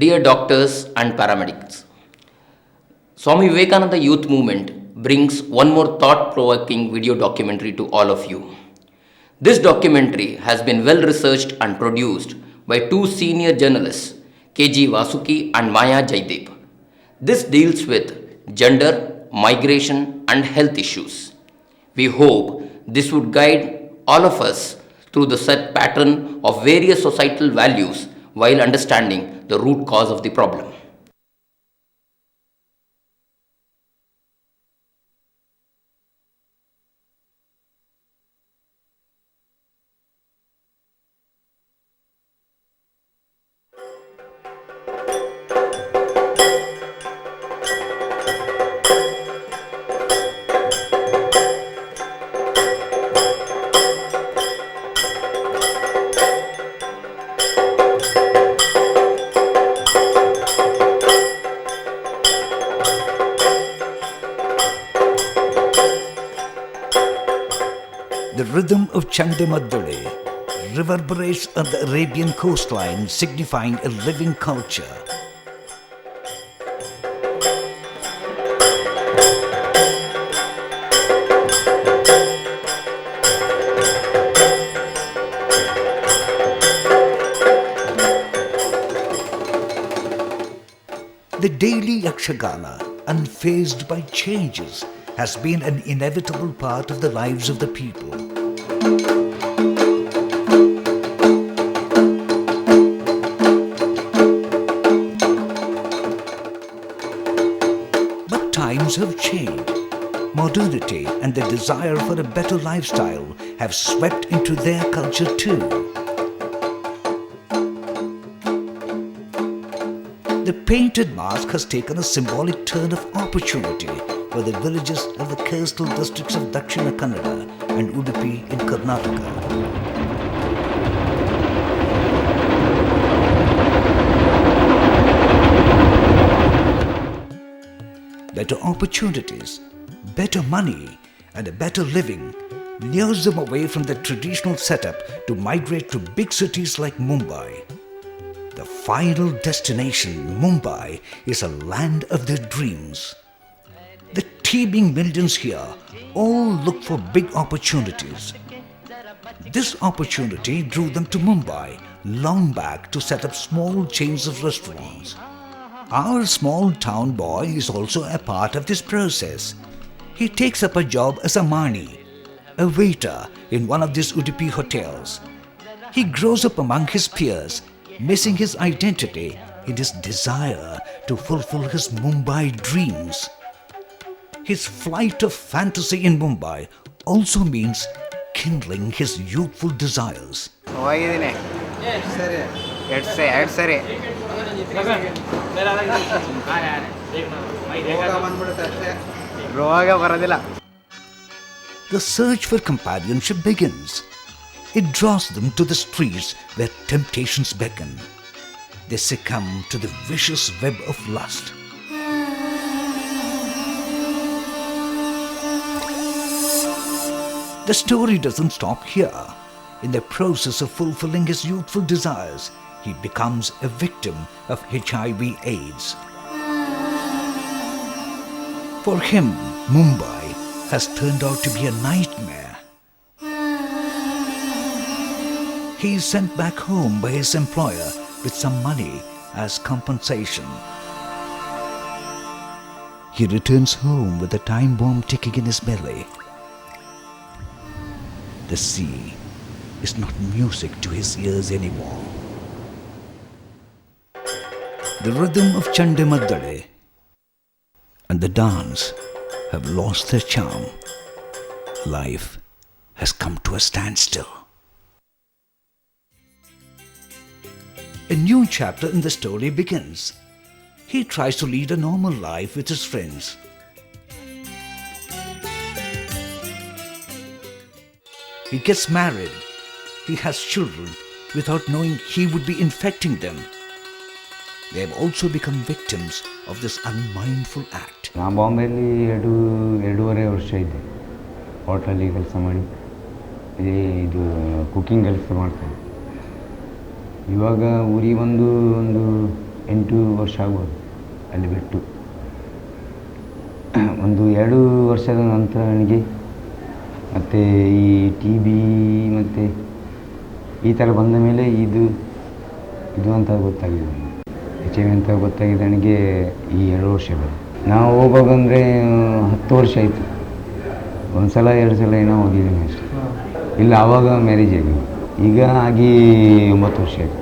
Dear doctors and paramedics, Swami Vivekananda Youth Movement brings one more thought provoking video documentary to all of you. This documentary has been well researched and produced by two senior journalists, KG Vasuki and Maya Jaideep. This deals with gender, migration, and health issues. We hope this would guide all of us through the set pattern of various societal values while understanding the root cause of the problem. The rhythm of Chandamadale reverberates on the Arabian coastline, signifying a living culture. The daily Yakshagana, unfazed by changes, has been an inevitable part of the lives of the people. But times have changed. Modernity and the desire for a better lifestyle have swept into their culture too. The painted mask has taken a symbolic turn of opportunity for the villages of the coastal districts of Dakshina Kannada and Udupi in Karnataka. Better opportunities, better money, and a better living lures them away from the traditional setup to migrate to big cities like Mumbai. The final destination, Mumbai, is a land of their dreams. The teeming millions here all look for big opportunities. This opportunity drew them to Mumbai long back to set up small chains of restaurants. Our small town boy is also a part of this process. He takes up a job as a mani, a waiter in one of these Udupi hotels. He grows up among his peers, missing his identity in his desire to fulfill his Mumbai dreams. His flight of fantasy in Mumbai also means kindling his youthful desires. The search for companionship begins. It draws them to the streets where temptations beckon. They succumb to the vicious web of lust. The story doesn't stop here. In the process of fulfilling his youthful desires, he becomes a victim of HIV/AIDS. For him, Mumbai has turned out to be a nightmare. He is sent back home by his employer with some money as compensation. He returns home with a time bomb ticking in his belly. The sea is not music to his ears anymore. The rhythm of Chandamadale and the dance have lost their charm. Life has come to a standstill. A new chapter in the story begins. He tries to lead a normal life with his friends. He gets married. He has children without knowing he would be infecting them. They have also become victims of this unmindful act. ನಾನು ಬಾಂಬೆಯಲ್ಲಿ ಎರಡೂವರೆ ವರ್ಷ ಇದ್ದೆ. ಹೋಟ್ಲಲ್ಲಿ ಕೆಲಸ ಮಾಡಿ ಇದು cooking ಕೆಲಸ ಮಾಡ್ತೇನೆ. ಇವಾಗ ಊರಿಗೆ ಬಂದು ಒಂದು 8 ವರ್ಷ ಆಗ್ಬೋದು ಅಲ್ಲಿ ಬಿಟ್ಟು. ಒಂದು 2 ವರ್ಷದ ನಂತರ ನನಗೆ ಮತ್ತು ಈ ಟಿ ಬಿ ಮತ್ತು ಈ ಥರ ಬಂದ ಮೇಲೆ ಇದು ಅಂತ ಗೊತ್ತಾಗಿದೆ, HIV ಅಂತ ಗೊತ್ತಾಗಿದೆ ನನಗೆ ಈ 2 ವರ್ಷ ಬಂದು. ನಾವು ಹೋಗುವಾಗ ಅಂದರೆ 10 ವರ್ಷ ಆಯಿತು, 1 ಸಲ 2 ಸಲ ಏನೋ ಹೋಗಿದ್ದೀನಿ ಅಷ್ಟೇ. ಇಲ್ಲ ಆವಾಗ ಮ್ಯಾರೇಜ್ ಆಗಿದೆ, ಈಗ ಆಗಿ 9 ವರ್ಷ ಆಯಿತು.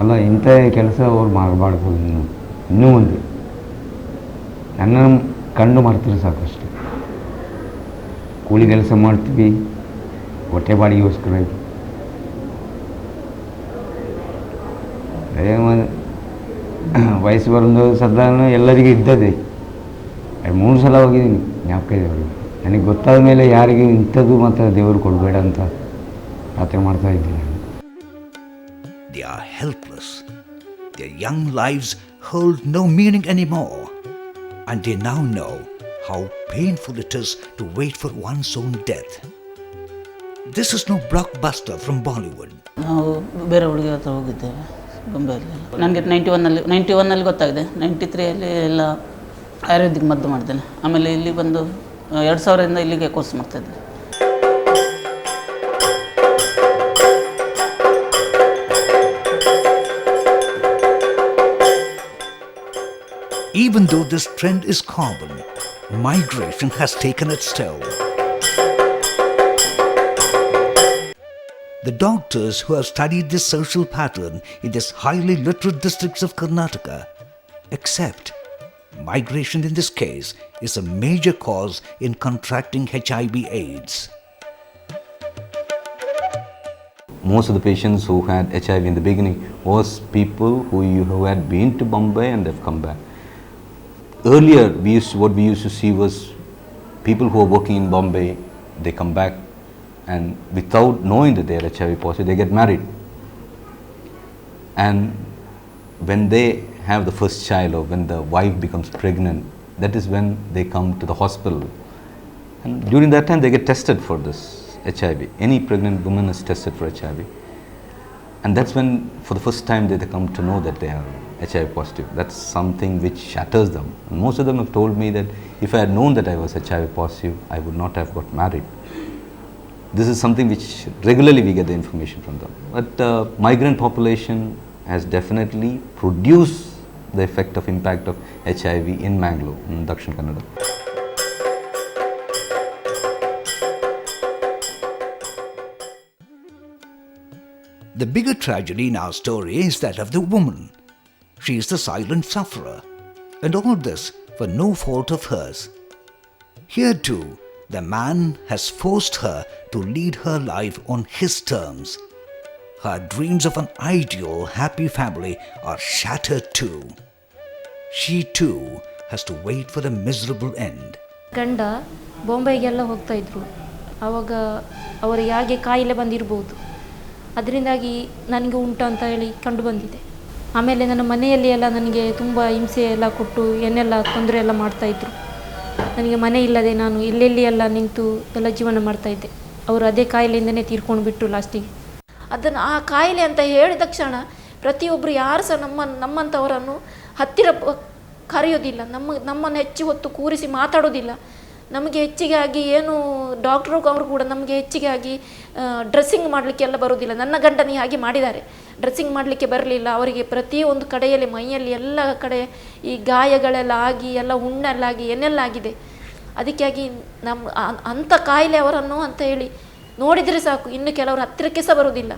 ಅಲ್ಲ ಇಂಥ ಕೆಲಸ ಅವ್ರು ಮಾಡಬಾರ್ದು. ಇನ್ನೂ ಒಂದು ನನ್ನ ಕಂಡು ಮಾಡ್ತಾರೆ ಸಾಕಷ್ಟು. ಕೂಲಿ ಕೆಲಸ ಮಾಡ್ತೀವಿ, ಹೊಟ್ಟೆ ಬಾಡಿಗೆಗೋಸ್ಕರ ಇದು. ವಯಸ್ಸು ಬರೋದು ಸಾಧಾರಣ ಎಲ್ಲರಿಗೂ ಇದ್ದದೆ. 3 ಸಲ ಹೋಗಿದ್ದೀನಿ, ಜ್ಞಾಪಕ ಇದೆ ಅವರಿಗೆ. ನನಗೆ ಗೊತ್ತಾದ ಮೇಲೆ ಯಾರಿಗೂ ಇಂಥದ್ದು ಮಾತ್ರ ದೇವರು ಕೊಡಬೇಡ ಅಂತ ಪ್ರಾರ್ಥನೆ ಮಾಡ್ತಾ ಇದ್ದೀನಿ. They are helpless. Their young lives hold no meaning anymore. And they now know how painful it is to wait for one's own death. This is no blockbuster from Bollywood. ನಾವು ಬೇರೆ ಹುಡುಗಿ ಹತ್ರ ಹೋಗಿದ್ದೇವೆ ಬೊಂಬೆಯಲ್ಲಿ. ನನಗೆ 91ನಲ್ಲಿ ಗೊತ್ತಾಗಿದೆ. 93ಯಲ್ಲಿ ಎಲ್ಲ ಆಯುರ್ವೇದಿಕ್ ಮದ್ದು ಮಾಡ್ತೇನೆ. ಆಮೇಲೆ ಇಲ್ಲಿ ಬಂದು 2000ರಿಂದ ಇಲ್ಲಿಗೆ ಕೋರ್ಸ್ ಮಾಡ್ತಾಯಿದ್ದೆ. Even though this trend is common, migration has taken its toll. The doctors who have studied this social pattern in these highly literate districts of Karnataka accept migration in this case is a major cause in contracting HIV/AIDS. Most of the patients who had HIV in the beginning was people who had been to Bombay and have come back. Earlier, what we used to see was people who are working in Bombay, they come back and without knowing that they are HIV positive, they get married. And when they have the first child or when the wife becomes pregnant, that is when they come to the hospital. And during that time, they get tested for this HIV. Any pregnant woman is tested for HIV. And that's when, for the first time, they come to know that they are HIV positive. That's something which shatters them. And most of them have told me that if I had known that I was HIV positive, I would not have got married. This is something which regularly we get the information from them. But migrant population has definitely produced the effect of impact of HIV in Mangalore, in Dakshin Kannada. The bigger tragedy in our story is that of the woman. She is the silent sufferer, and all this for no fault of hers. Here too, the man has forced her to lead her life on his terms. Her dreams of an ideal, happy family are shattered too. She too has to wait for the miserable end. ಗಂಡ ಬಾಂಬೆಗೆಲ್ಲ ಹೋಗ್ತಾ ಇದ್ರು. ಆವಾಗ ಅವರಿಗೆ ಹಾಗೆ ಕಾಯಿಲೆ ಬಂದಿರಬಹುದು, ಅದರಿಂದಾಗಿ ನನಗೆ ಉಂಟು ಅಂತ ಹೇಳಿ ಕಂಡು ಬಂದಿದೆ. ಆಮೇಲೆ ನನ್ನ ಮನೆಯಲ್ಲಿ ಎಲ್ಲ ನನಗೆ ತುಂಬ ಹಿಂಸೆ ಎಲ್ಲ ಕೊಟ್ಟು ಏನೆಲ್ಲ ತೊಂದರೆ ಎಲ್ಲ ಮಾಡ್ತಾಯಿದ್ರು. ನನಗೆ ಮನೆ ಇಲ್ಲದೆ ನಾನು ಎಲ್ಲೆಲ್ಲಿ ಎಲ್ಲ ನಿಂತು ಎಲ್ಲ ಜೀವನ ಮಾಡ್ತಾಯಿದ್ದೆ. ಅವರು ಅದೇ ಕಾಯಿಲೆಯಿಂದನೇ ತೀರ್ಕೊಂಡು ಬಿಟ್ಟರು ಲಾಸ್ಟಿಗೆ. ಅದನ್ನು ಆ ಕಾಯಿಲೆ ಅಂತ ಹೇಳಿದ ತಕ್ಷಣ ಪ್ರತಿಯೊಬ್ಬರು ಯಾರು ಸಹ ನಮ್ಮಂಥವರನ್ನು ಹತ್ತಿರ ಕರೆಯೋದಿಲ್ಲ, ನಮ್ಮನ್ನು ಹೆಚ್ಚು ಹೊತ್ತು ಕೂರಿಸಿ ಮಾತಾಡೋದಿಲ್ಲ. ನಮಗೆ ಹೆಚ್ಚಿಗೆ ಆಗಿ ಏನು ಡಾಕ್ಟ್ರು ಅವರು ಕೂಡ ನಮಗೆ ಹೆಚ್ಚಿಗೆ ಆಗಿ ಡ್ರೆಸ್ಸಿಂಗ್ ಮಾಡಲಿಕ್ಕೆಲ್ಲ ಬರೋದಿಲ್ಲ. ನನ್ನ ಗಂಡನಿಗೆ ಹಾಗೆ ಮಾಡಿದ್ದಾರೆ, ಡ್ರೆಸ್ಸಿಂಗ್ ಮಾಡಲಿಕ್ಕೆ ಬರಲಿಲ್ಲ. ಅವರಿಗೆ ಪ್ರತಿಯೊಂದು ಕಡೆಯಲ್ಲಿ ಮೈಯಲ್ಲಿ ಎಲ್ಲ ಕಡೆ ಈ ಗಾಯಗಳೆಲ್ಲ ಆಗಿ ಎಲ್ಲ ಹುಣ್ಣೆಲ್ಲಾಗಿ ಏನೆಲ್ಲ ಆಗಿದೆ. ಅದಕ್ಕಾಗಿ ಅಂಥ ಕಾಯಿಲೆ ಅವರನ್ನು ಅಂತ ಹೇಳಿ ನೋಡಿದರೆ ಸಾಕು, ಇನ್ನು ಕೆಲವರು ಹತ್ತಿರಕ್ಕೆ ಸಹ ಬರೋದಿಲ್ಲ.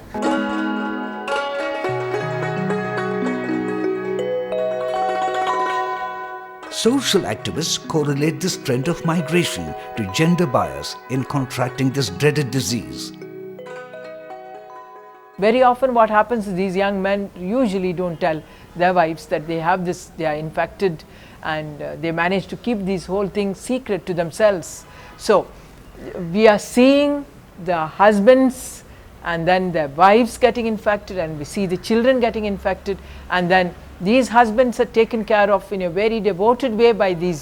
Social activists correlate this trend of migration to gender bias in contracting this dreaded disease. Very often what happens is these young men usually don't tell their wives that they have this, they are infected, and they manage to keep this whole thing secret to themselves. So we are seeing the husbands and then their wives getting infected, and we see the children getting infected, and then these husbands are taken care of in a very devoted way by these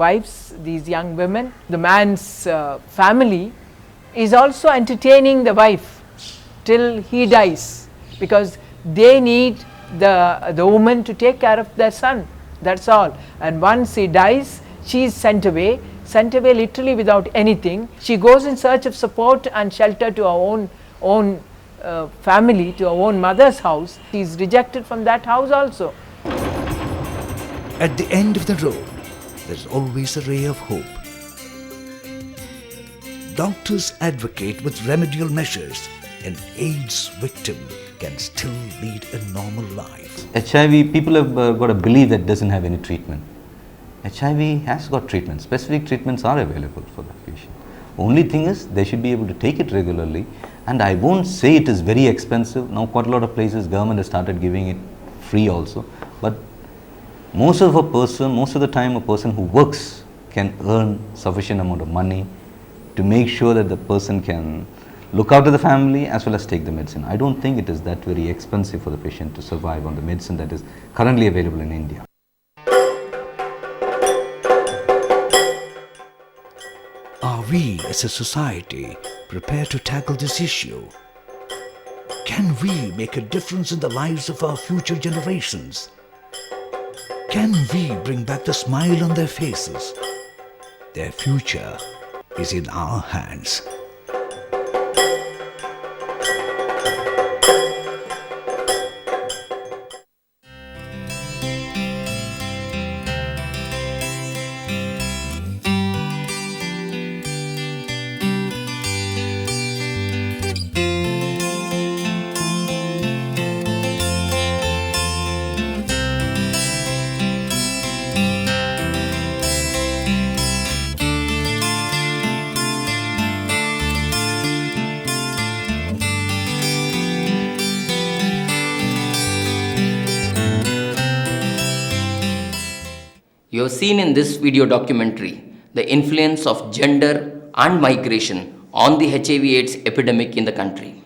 wives, these young women. The man's family is also entertaining the wife till he dies, because they need the woman to take care of their son. That's all. And once he dies, she is sent away literally without anything. She goes in search of support and shelter to her own family, to her own mother's house. She is rejected from that house also. At the end of the road, there's always a ray of hope. Doctors advocate with remedial measures. An AIDS victim can still lead a normal life. HIV, people have got a belief that doesn't have any treatment. HIV has got treatment. Specific treatments are available for the patient. Only thing is they should be able to take it regularly, and I won't say it is very expensive. Now quite a lot of places government has started giving it free also, but most of the time a person who works can earn sufficient amount of money to make sure that the person can look after the family as well as take the medicine. I don't think it is that very expensive for the patient to survive on the medicine that is currently available in India. Are we as a society prepared to tackle this issue? Can we make a difference in the lives of our future generations? Can we bring back the smile on their faces? Their future is in our hands. You have seen in this video documentary the influence of gender and migration on the HIV/AIDS epidemic in the country.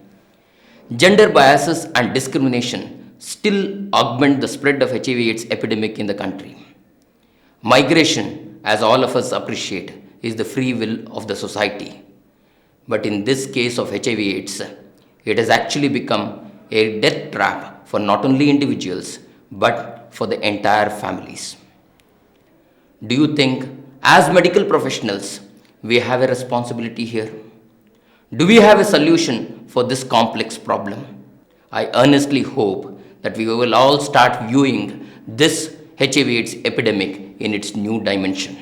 Gender biases and discrimination still augment the spread of HIV/AIDS epidemic in the country. Migration, as all of us appreciate, is the free will of the society. But in this case of HIV/AIDS, it has actually become a death trap for not only individuals but for the entire families. Do you think, as medical professionals, we have a responsibility here? Do we have a solution for this complex problem? I earnestly hope that we will all start viewing this HIV/AIDS epidemic in its new dimension.